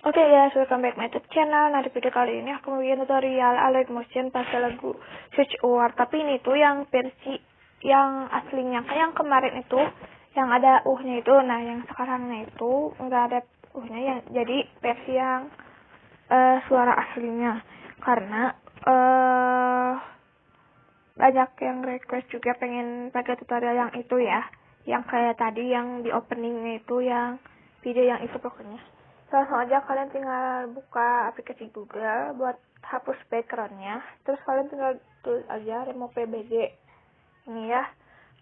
Oke guys, welcome back my YouTube channel. Nah, di video kali ini aku mau bikin tutorial Alert Motion pakai lagu Switch Over. Tapi ini tuh yang versi yang aslinya, kayak yang kemarin itu yang ada nya itu. Nah, yang sekarangnya itu enggak ada nya, yang jadi versi yang suara aslinya. Karena banyak yang request juga pengen pakai tutorial yang itu ya, yang kayak tadi yang di openingnya itu, yang video yang itu pokoknya. Langsung aja kalian tinggal buka aplikasi Google buat hapus backgroundnya, terus kalian tinggal tulis aja remove PBG ini ya.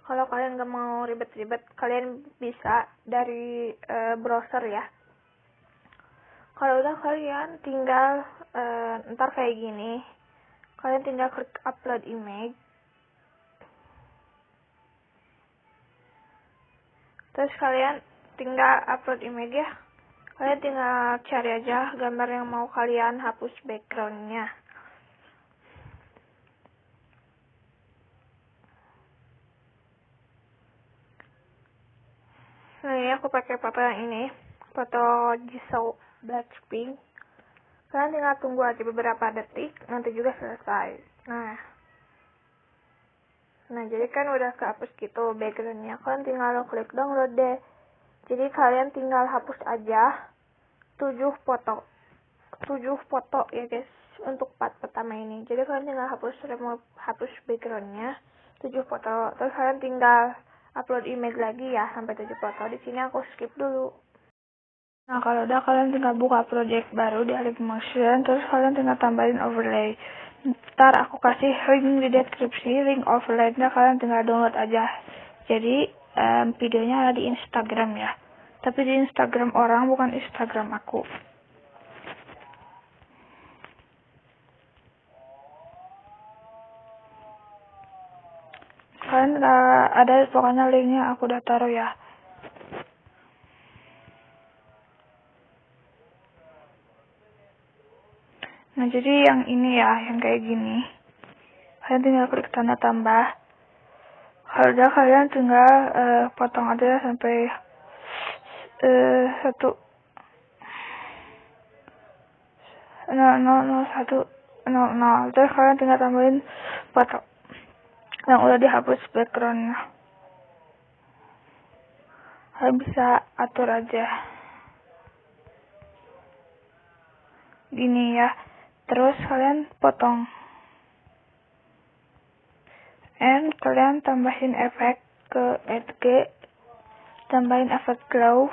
Kalau kalian gak mau ribet-ribet, kalian bisa dari browser ya. Kalau udah kalian tinggal ntar kayak gini, kalian tinggal klik upload image, terus kalian tinggal upload image ya. Kalian tinggal cari aja gambar yang mau kalian hapus backgroundnya. Nah, ini aku pakai foto yang ini, foto Jisoo Blackpink. Kalian tinggal tunggu aja beberapa detik, nanti juga selesai. Nah jadi kan udah kehapus gitu backgroundnya, kalian tinggal klik download deh. Jadi kalian tinggal hapus aja 7 foto ya guys, untuk part pertama ini. Jadi kalian tinggal hapus backgroundnya 7 foto, terus kalian tinggal upload image lagi ya sampai 7 foto. Di sini aku skip dulu. Nah, kalau udah kalian tinggal buka project baru di Alert Motion, terus kalian tinggal tambahin overlay. Ntar aku kasih link di deskripsi, link overlay-nya kalian tinggal download aja. Jadi videonya ada di Instagram ya, tapi di Instagram orang, bukan Instagram aku. Kalian ada pokoknya linknya aku udah taruh ya. Nah jadi yang ini ya, yang kayak gini, kalian tinggal klik tanda tambah. Kalau udah kalian tinggal potong aja sampai 1 0,001,00. Terus kalian tinggal tambahin foto yang udah dihapus backgroundnya. Kalian bisa atur aja gini ya. Terus kalian potong, and kalian tambahin efek ke edge, tambahin efek glow.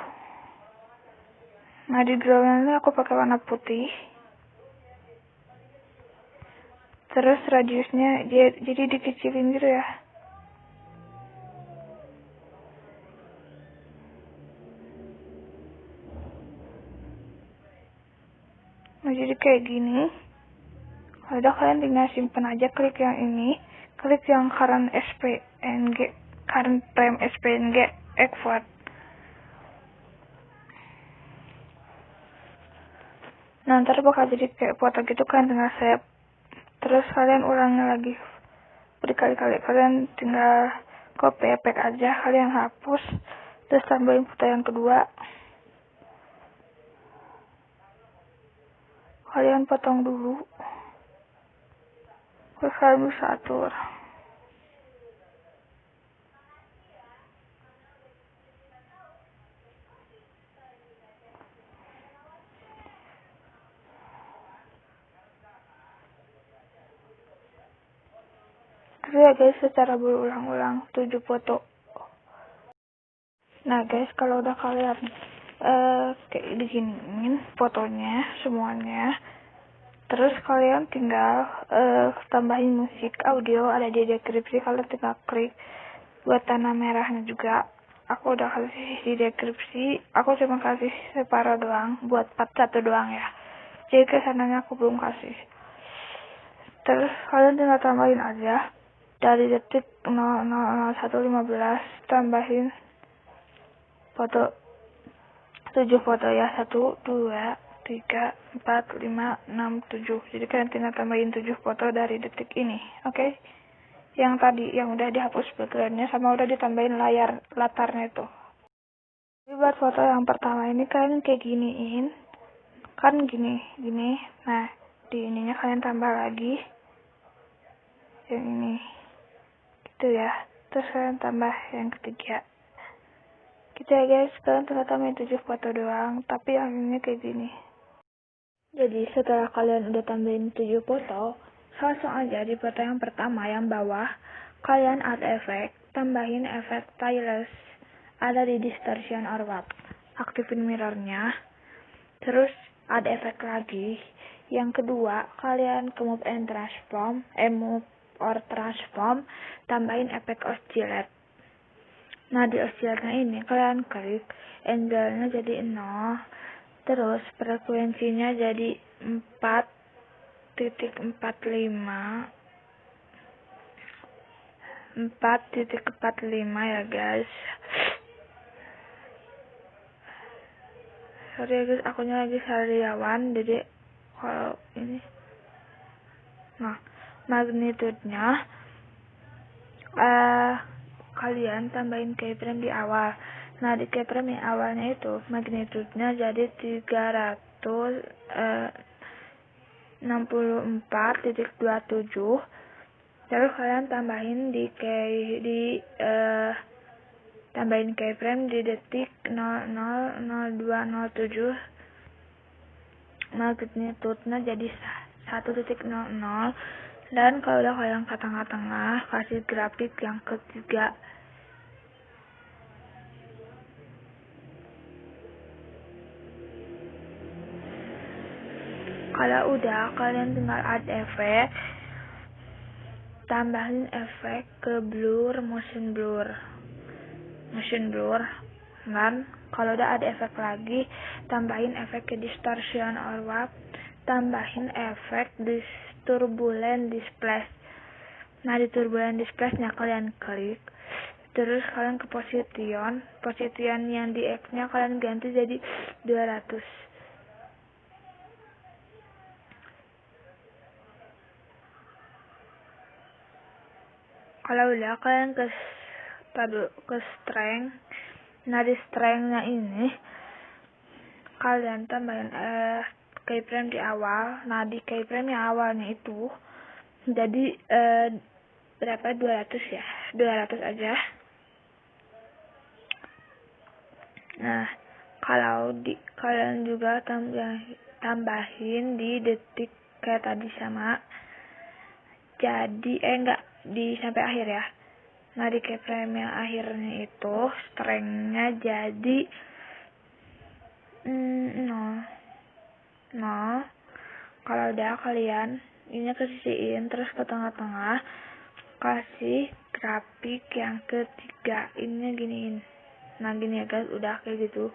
Nah di glownya ini aku pakai warna putih. Terus radiusnya jadi dikecilin gitu ya. Nah jadi kayak gini. Kalau udah kalian tinggal simpen aja, klik yang ini, klik yang current frame SPNG export. Nah ntar bakal jadi kayak foto gitu, kalian tinggal save. Terus kalian ulangi lagi berkali-kali. Kalian tinggal copy efek aja, kalian hapus, terus tambahin foto yang kedua. Kalian potong dulu, terus kalian bisa atur. Terus ya guys, secara berulang-ulang 7 foto. Nah guys, kalau udah kalian kayak diginiin fotonya semuanya, terus kalian tinggal tambahin musik audio, ada di deskripsi. Kalian tinggal klik buat tanda merahnya juga, aku udah kasih di deskripsi. Aku cuma kasih separuh doang buat part 1 doang ya, jadi kesananya aku belum kasih. Terus kalian tinggal tambahin aja dari detik 0,001,15, tambahin foto 7 foto ya, 1, 2, 3, 4, 5, 6, 7. Jadi kalian tinggal tambahin 7 foto dari detik ini. Oke. Yang tadi yang udah dihapus backgroundnya sama udah ditambahin latarnya itu. Jadi buat foto yang pertama ini kalian kayak giniin, kan gini. Nah, di ininya kalian tambah lagi yang ini gitu ya, terus kalian tambah yang ketiga gitu ya guys. Kalian tinggal tambahin 7 foto doang, tapi hasilnya kayak gini. Jadi setelah kalian udah tambahin 7 foto, langsung aja di foto yang pertama yang bawah kalian add efek, tambahin efek stylus ada di distortion or warp, aktifin mirrornya, terus add efek lagi. Yang kedua kalian ke move and transform, move or transform, tambahin efek oscillate. Nah di oscillate-nya ini kalian klik, angle-nya jadi 0, terus frekuensinya jadi 4.45 ya guys. Sorry ya guys, akunya lagi sariawan, jadi kalau ini. Nah, magnitude-nya kalian tambahin keyframe di awal. Nah, di keyframe yang awalnya itu magnitude-nya jadi 364.27. Terus kalian tambahin tambahin keyframe di detik 000207. Magnitude-nya jadi 1.00. Dan kalau udah kalian ke tengah-tengah, kasih grafik yang ketiga. Kalau udah, kalian tinggal add efek, tambahin efek ke blur, motion blur. Dan kalau udah ada efek lagi, tambahin efek ke distortion or warp, tambahin efek turbulent displace. Nah di turbulent displace-nya kalian klik, terus kalian ke position yang di X-nya kalian ganti jadi 200. Kalau udah kalian ke strength. Nah di strength-nya ini kalian tambahin keyframe di awal. Nah di keyframe yang awalnya itu jadi berapa, 200 ya, 200 aja. Nah kalau kalian juga tambahin di detik kayak tadi sama, jadi enggak di sampai akhir ya. Nah di keyframe yang akhirnya itu strength-nya jadi 0. Kalau udah kalian ini kesisiin, terus ke tengah-tengah kasih grafik yang ketiga, ini giniin. Nah gini ya guys, udah kayak gitu.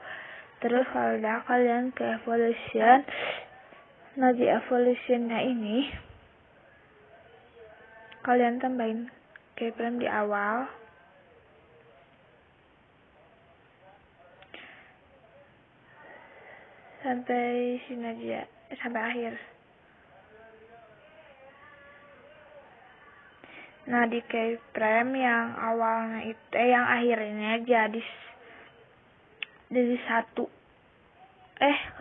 Terus kalau udah kalian ke evolution. Nah di evolutionnya ini kalian tambahin keyframe di awal, sampai sini aja, sampai akhir. Nah di keyframe yang awalnya itu yang akhirnya jadi 1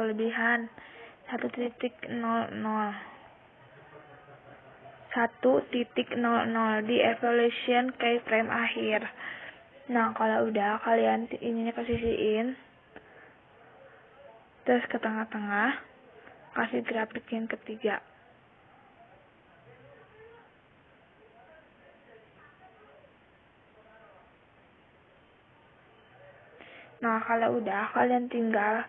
kelebihan 1.00 di evolution keyframe akhir. Nah kalau udah kalian ininya kesisiin, terus ke tengah-tengah kasih grafik yang ketiga. Nah kalau udah kalian tinggal,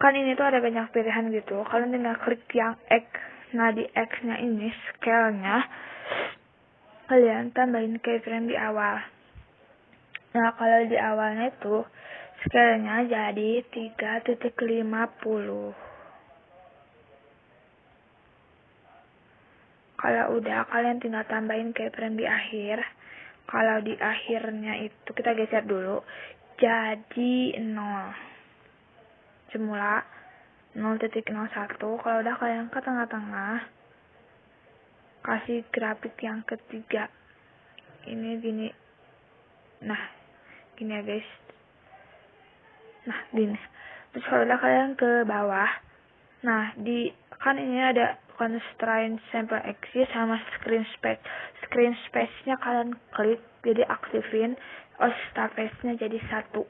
kan ini tuh ada banyak pilihan gitu, kalian tinggal klik yang X. Nah di X-nya ini scale-nya kalian tambahin keyframe di awal. Nah kalau di awalnya itu scale-nya jadi 3.50. Kalau udah kalian tinggal tambahin keyframe di akhir. Kalau di akhirnya itu kita geser dulu jadi 0 semula 0.01. Kalau udah kalian ke tengah-tengah kasih grafik yang ketiga, ini gini. Nah gini ya guys. Nah gini. Terus kalau udah kalian ke bawah Nah, kan ini ada constraint sample axis sama screen space. Screen space-nya kalian klik, jadi aktifin. Star face-nya jadi 1.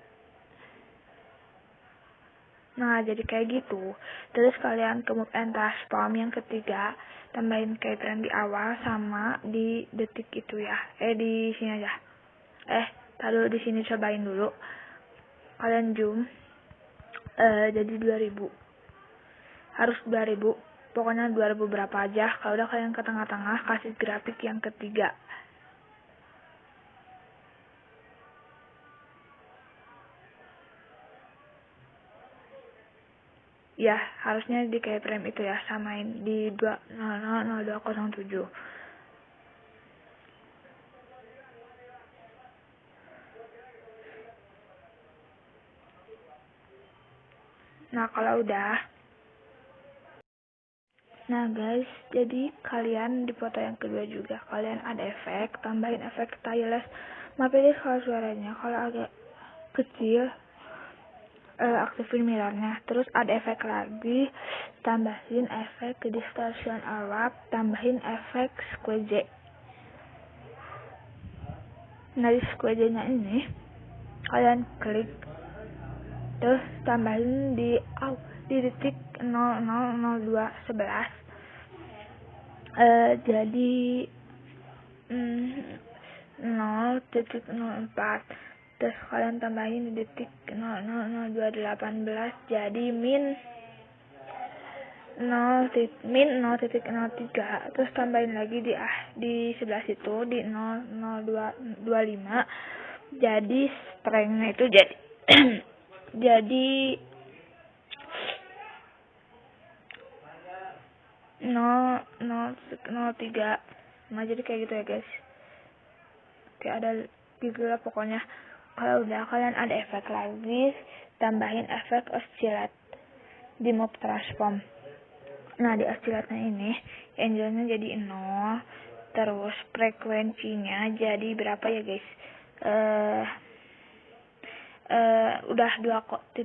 Nah, jadi kayak gitu. Terus kalian ke move and transform yang ketiga, tambahin keyframe di awal sama di detik itu ya. Di sini aja. Taruh di sini, cobain dulu. Kalian zoom. Jadi 2000. Harus 2000. Pokoknya 2000 berapa aja. Kalau udah kalian ke tengah-tengah, kasih grafik yang ketiga. Ya, harusnya di keyframe itu ya, samain di 2000207. Nah, kalau udah, nah guys, jadi kalian di foto yang kedua juga, kalian ada efek, tambahin efek stylus. Maaf ya kalau suaranya, kalau agak kecil, aktifin mirrornya. Terus ada efek lagi, tambahin efek distortion Arab, tambahin efek squeeze. Nah, di squeeze-nya ini kalian klik, terus tambahin di detik 000211. Jadi 0.04. Terus kalian tambahin di detik 000218 jadi min 0.03. Terus tambahin lagi di sebelah situ di 00225. Jadi strength-nya itu jadi jadi 0.03. Nah, jadi kayak gitu ya guys. Kayak ada gitu lah pokoknya. Kalau udah, kalian ada efek lagi, tambahin efek oscillate di move transform. Nah, di oscillate-nya ini angle-nya jadi 0, terus frekuensinya jadi berapa ya guys? Udah 2.00.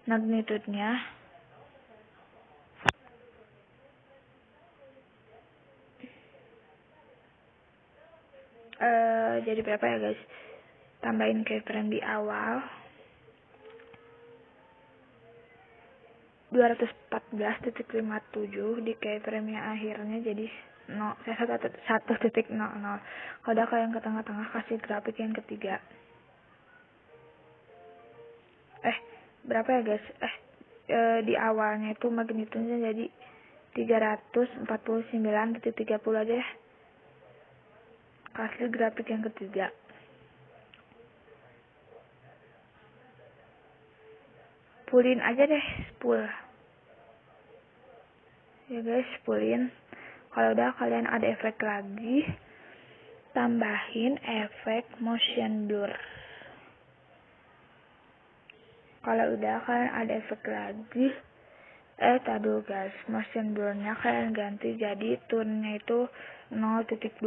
Magnitude-nya jadi berapa ya guys? Tambahin keyframe di awal 214.57, di keyframe yang akhirnya jadi 1.00. Kalau udah, kalian ke tengah-tengah kasih grafik yang ketiga. Berapa ya guys? Di awalnya itu magnitude-nya jadi 349.30 aja ya. Kasih grafik yang ketiga. Pulin aja deh, spool. Ya guys, pulin. Kalau udah, kalian ada efek lagi, tambahin efek motion blur. Kalau udah, kalian ada efek lagi, tadi guys, motion blur-nya kalian ganti jadi tune-nya itu 0.20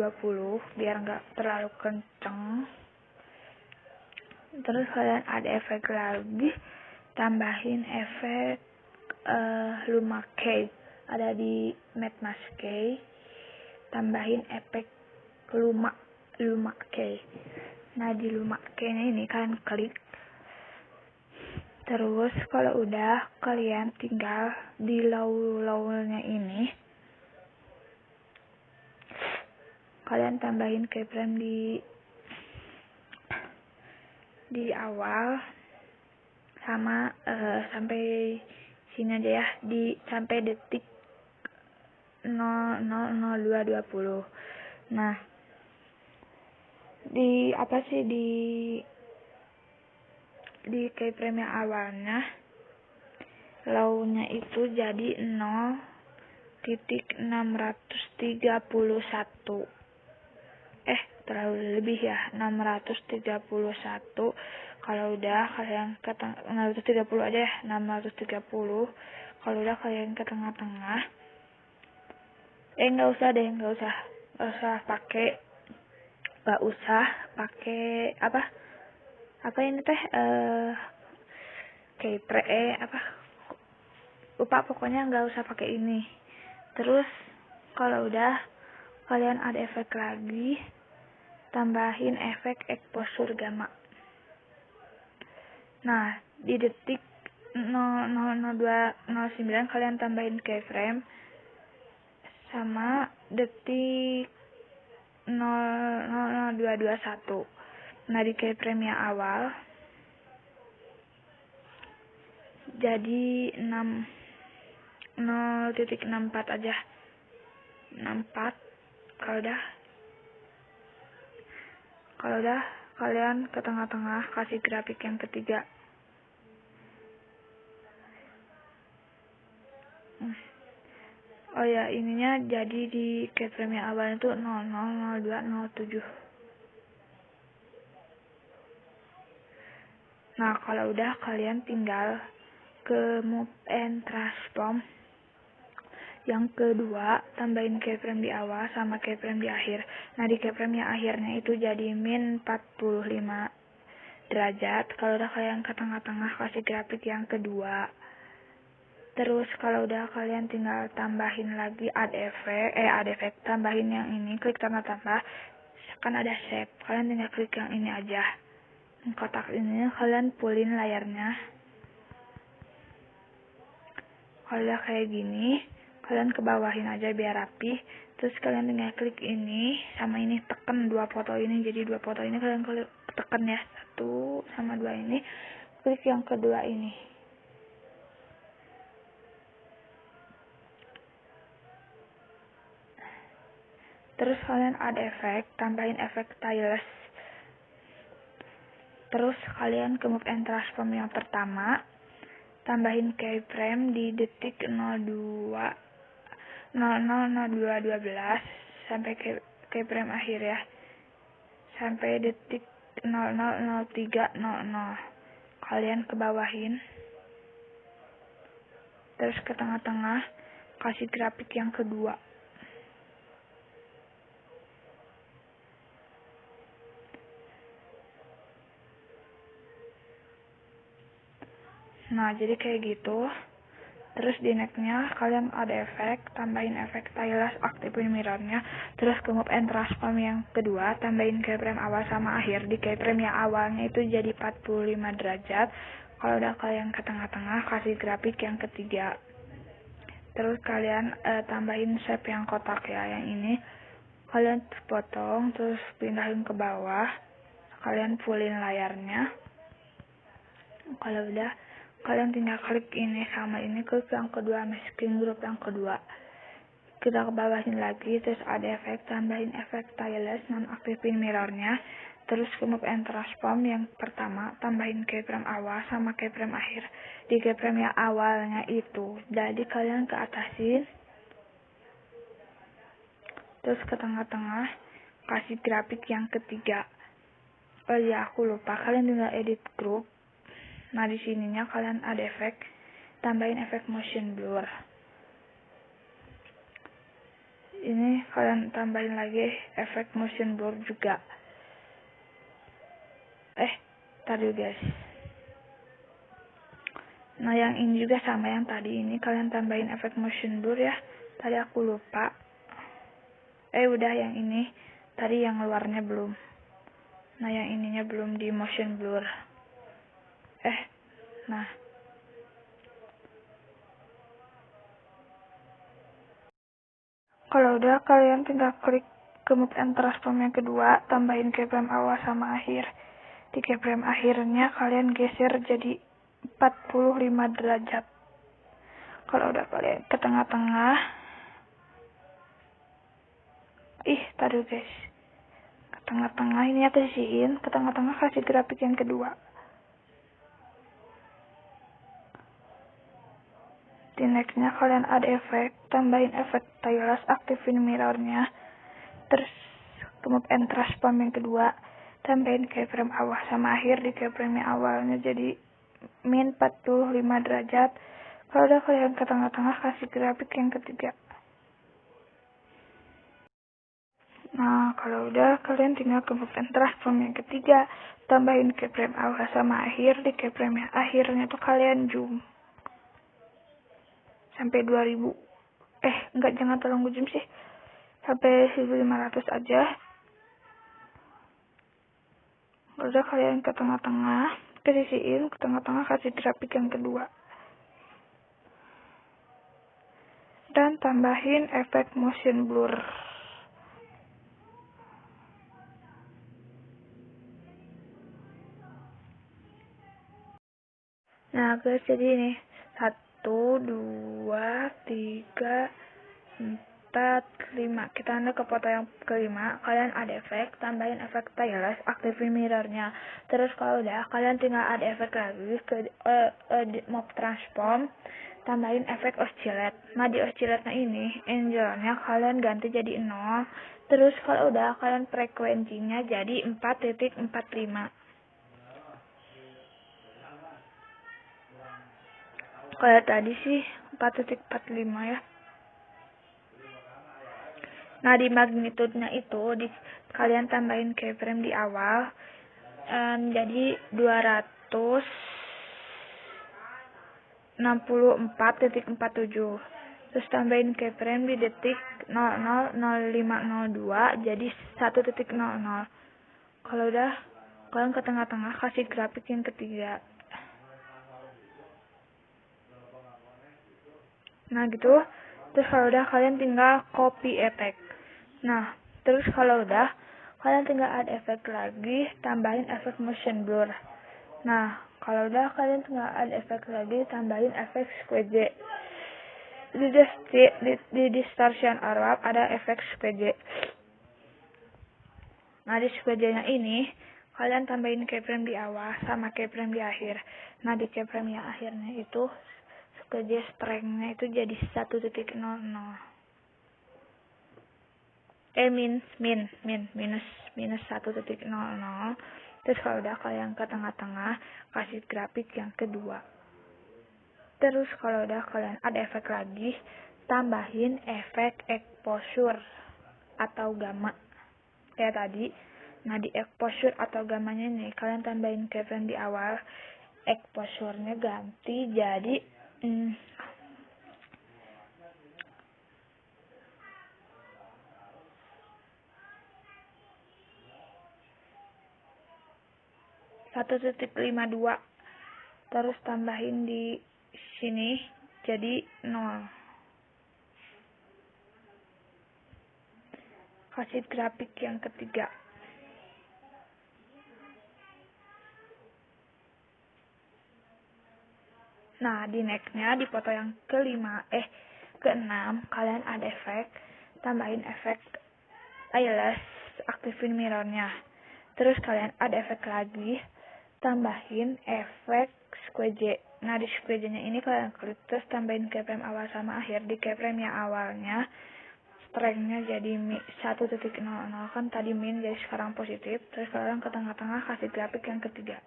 biar nggak terlalu kenceng. Terus kalian ada efek lagi, tambahin efek luma key, ada di matte mask key, tambahin efek luma key. Nah, di luma key-nya ini kalian klik. Terus kalau udah, kalian tinggal di low-nya ini kalian tambahin keyframe di awal sama sampai sini aja ya, sampai detik 0.000220. Nah, di keyframe yang awalnya low-nya itu jadi 0.631. Terlalu lebih ya, 631. Kalau udah, kalian ke 630 aja ya, 630. Kalau udah, kalian ke tengah-tengah. Nggak usah pakai apa ini teh, lupa, pokoknya nggak usah pakai ini. Terus kalau udah, kalian ada efek lagi, tambahin efek exposure gamma. Nah, di detik 0.0209 kalian tambahin keyframe, sama detik 0.0221. Nah, di keyframe yang awal jadi 0.64 aja. 64. Kalau udah kalian ke tengah-tengah kasih grafik yang ketiga. Oh ya, ininya jadi di keyframe yang awal itu 000207. Nah, kalau udah kalian tinggal ke move and transform yang kedua, tambahin keyframe di awal sama keyframe di akhir. Nah, di keyframe yang akhirnya itu jadi min 45 derajat. Kalau udah kalian ke tengah-tengah kasih grafik yang kedua. Terus kalau udah kalian tinggal tambahin lagi add effect, tambahin yang ini, klik tambah-tambah, kan ada shape, kalian tinggal klik yang ini aja. Kotak ini kalian pullin layarnya. Kalau udah kayak gini, kalian ke bawahin aja biar rapi. Terus kalian tinggal klik ini sama ini, tekan dua foto ini. Jadi dua foto ini kalian tekan ya, 1 sama 2 ini. Klik yang kedua ini. Terus kalian add efek, tambahin efek stylus. Terus kalian ke move and transform yang pertama, tambahin keyframe di detik 000212 sampai keyframe akhir ya, sampai detik 000300. Kalian ke bawahin, terus ke tengah-tengah kasih grafik yang kedua. Nah, jadi kayak gitu. Terus di next-nya kalian ada efek, tambahin efek stylus, aktifin mirrornya. Terus ke move and transform yang kedua, tambahin keyframe awal sama akhir. Di keyframe yang awalnya itu jadi 45 derajat. Kalau udah kalian ke tengah-tengah kasih grafik yang ketiga. Terus kalian tambahin shape yang kotak ya, yang ini. Kalian potong, terus pindahin ke bawah. Kalian fullin layarnya. Kalau udah, kalian tinggal klik ini sama ini, klik yang kedua, masking group yang kedua. Kita ke bawahin lagi, terus ada efek, tambahin efek stylus, nonaktifin mirrornya. Terus ke move and transform yang pertama, tambahin keyframe awal sama keyframe akhir. Di keyframe yang awalnya itu, jadi kalian ke atasin, terus ke tengah-tengah, kasih grafik yang ketiga. Oh iya, aku lupa, kalian tinggal edit group. Nah, di sininya kalian ada efek, tambahin efek motion blur. Ini kalian tambahin lagi efek motion blur juga. Tadi guys. Nah, yang ini juga sama yang tadi ini, kalian tambahin efek motion blur ya. Tadi aku lupa. Udah yang ini. Tadi yang luarnya belum. Nah, yang ininya belum di motion blur. Nah. Kalau udah, kalian tinggal klik ke move and transform yang kedua, tambahin keyframe awal sama akhir. Di keyframe akhirnya kalian geser jadi 45 derajat. Kalau udah kalian ke tengah-tengah, tadi guys, ke tengah-tengah ini aku sisihin, ke tengah-tengah kasih grafik yang kedua. Di next-nya kalian ada efek, tambahin efek stylus, aktifin mirrornya. Terus ke move and transform yang kedua, tambahin keyframe awal sama akhir. Di keyframe yang awalnya jadi min 45 derajat. Kalau udah kalian ke tengah-tengah kasih grafik yang ketiga. Nah, kalau udah kalian tinggal ke move and transform yang ketiga, tambahin keyframe awal sama akhir. Di keyframe yang akhirnya tuh kalian zoom. sampai 2000. Enggak, jangan terlalu jam sih. Sampai 1500 aja. Udah, kalian ke tengah-tengah, kesisiin ke tengah-tengah, kasih grafik yang kedua. Dan tambahin efek motion blur. Nah guys, jadi ini 1, 2, 3, 4, 5. Kita anda ke foto yang kelima. Kalian add efek, tambahin efek stylus, aktifin mirrornya. Terus kalau udah, kalian tinggal add efek lagi ke mob transform, tambahin efek oscillate. Nah di oscillate-nya ini, angle-nya kalian ganti jadi 0. Terus kalau udah, kalian frekuensinya jadi 4.45. Kayak tadi sih 4.45 ya. Nah di magnitude-nya itu kalian tambahin keyframe di awal, jadi 264.47. Terus tambahin keyframe di detik 000502 jadi 1.00. Kalau udah, kalian ke tengah-tengah kasih grafik yang ketiga. Nah gitu. Terus kalau udah, kalian tinggal copy efek. Nah terus kalau udah, kalian tinggal add efek lagi, tambahin efek motion blur. Nah kalau udah, kalian tinggal add efek lagi, tambahin efek squeeze. Di distortion Arab ada efek squeeze. Nah di squeeze-nya ini kalian tambahin keyframe di awal sama keyframe di akhir. Nah di keyframe yang akhirnya itu squeeze strength-nya itu jadi 1.00. Minus 1.00. Terus kalau udah, kalian ke tengah-tengah kasih grafik yang kedua. Terus kalau udah, kalian ada efek lagi, tambahin efek exposure atau gamma kayak tadi. Nah di exposure atau gammanya nih, kalian tambahin keyframe di awal, exposure-nya ganti jadi 1.52. Terus tambahin di sini jadi 0. Kasih grafik yang ketiga. Nah di next-nya, di foto yang keenam, kalian ada efek, tambahin efek stylus, aktifin mirrornya. Terus kalian ada efek lagi, tambahin efek squeeze. Nah di squeeze-nya ini kalian klik, terus tambahin keyframe awal sama akhir. Di keyframe yang awalnya strength-nya jadi 1.00, kan tadi min, jadi sekarang positif. Terus kalian ke tengah-tengah kasih grafik yang ketiga.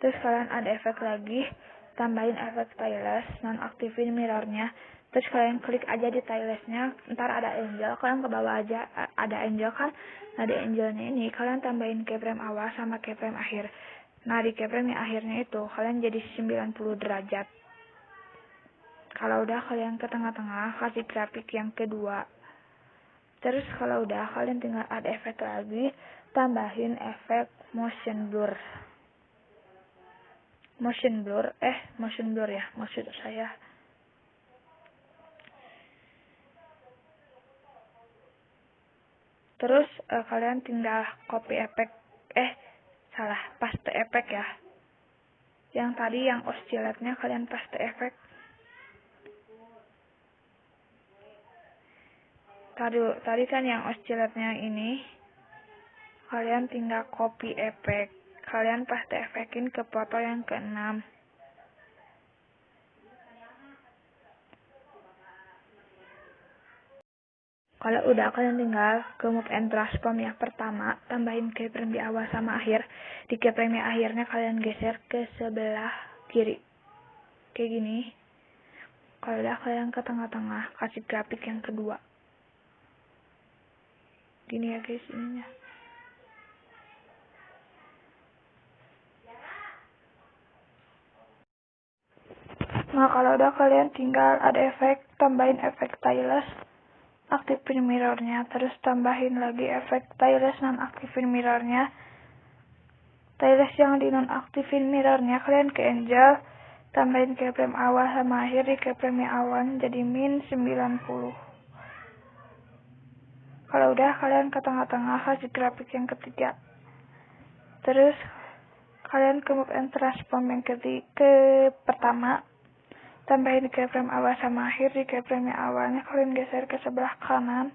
Terus kalian ada efek lagi, tambahin efek stylus, nonaktifin mirrornya. Terus kalian klik aja di stylus-nya, ntar ada angel, kalian ke bawah aja ada angel kan. Nah di angelnya ini kalian tambahin keyframe awal sama keyframe akhir. Nah di keyframe yang akhirnya itu kalian jadi 90 derajat. Kalau udah, kalian ke tengah-tengah kasih grafik yang kedua. Terus kalau udah, kalian tinggal add efek lagi, tambahin efek motion blur ya maksud saya. Terus kalian tinggal copy efek, paste efek ya. Yang tadi yang oscillate-nya kalian paste efek. Tadi kan yang oscillate-nya ini kalian tinggal copy efek. Kalian paste efekin ke foto yang keenam. Kalau udah, kalian tinggal ke move and transform yang pertama, tambahin keyframe di awal sama akhir. Di keyframe yang akhirnya kalian geser ke sebelah kiri. Kayak gini. Kalau udah, kalian ke tengah-tengah, kasih grafik yang kedua. Gini ya guys ininya. Nah, kalau udah kalian tinggal ada efek, tambahin efek stylus, aktifin mirrornya, terus tambahin lagi efek stylus non-aktifin mirrornya. Stylus yang di non-aktifin mirrornya kalian ke angel, tambahin keyframe awal sama akhir di keyframe awal jadi min 90. Kalau udah kalian ke tengah-tengah kasih grafik yang ketiga. Terus kalian ke move and transform yang ke pertama, tambahin keyframe awal sama akhir di keyframe awalnya kalian geser ke sebelah kanan.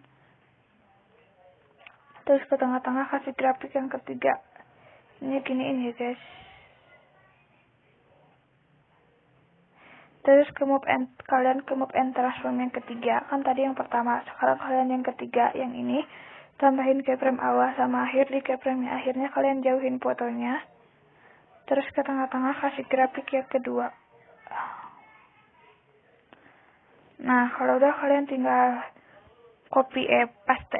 Terus ke tengah-tengah kasih grafik yang ketiga. Ini giniin ya guys. Terus kalian ke move and transform yang ketiga. Kan tadi yang pertama, sekarang kalian yang ketiga, yang ini tambahin keyframe awal sama akhir di keyframe akhirnya kalian jauhin fotonya. Terus ke tengah-tengah kasih grafik yang kedua. Nah, kalau udah kalian tinggal copy paste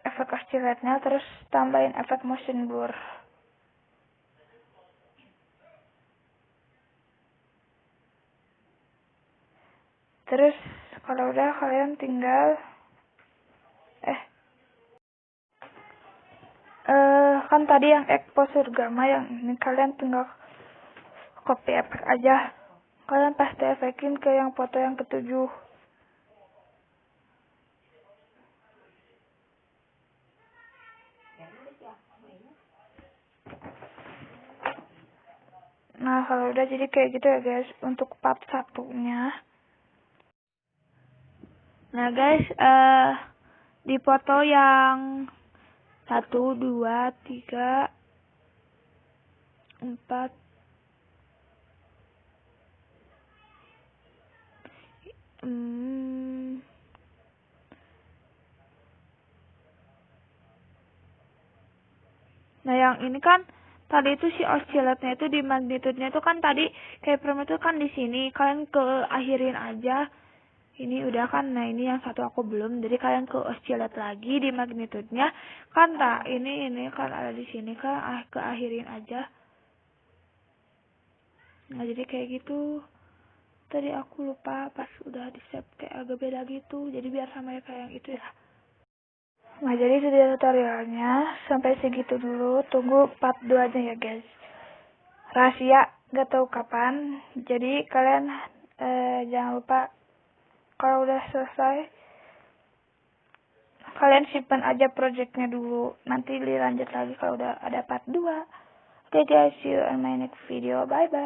efek oscillatnya, terus tambahin efek motion blur. Terus kalau udah kalian tinggal kan tadi yang exposure gamma, yang ini kalian tinggal copy efek aja. Kalian paste efekin ke yang foto yang ketujuh. Nah, kalau udah jadi kayak gitu ya guys untuk part satunya. Nah guys, di foto yang 1, 2, 3, 4, nah yang ini kan tadi itu si oscillatnya itu di magnitude-nya itu kan tadi keyframe itu kan di sini, kalian ke akhirin aja. Ini udah kan, nah ini yang satu aku belum, jadi kalian ke oscillat lagi di magnitude-nya kan, tak ini kan ada di sini kan, ke akhirin aja. Nah jadi kayak gitu. Tadi aku lupa pas udah di save kayak agak beda gitu, jadi biar sama ya kayak yang itu ya. Nah jadi itu dia tutorialnya, sampai segitu dulu, tunggu part 2 nya ya guys. Rahasia, gak tahu kapan, jadi kalian jangan lupa kalau udah selesai kalian simpan aja projectnya dulu, nanti dilanjut lagi kalau udah ada part 2. Oke guys, see you on my next video, bye bye.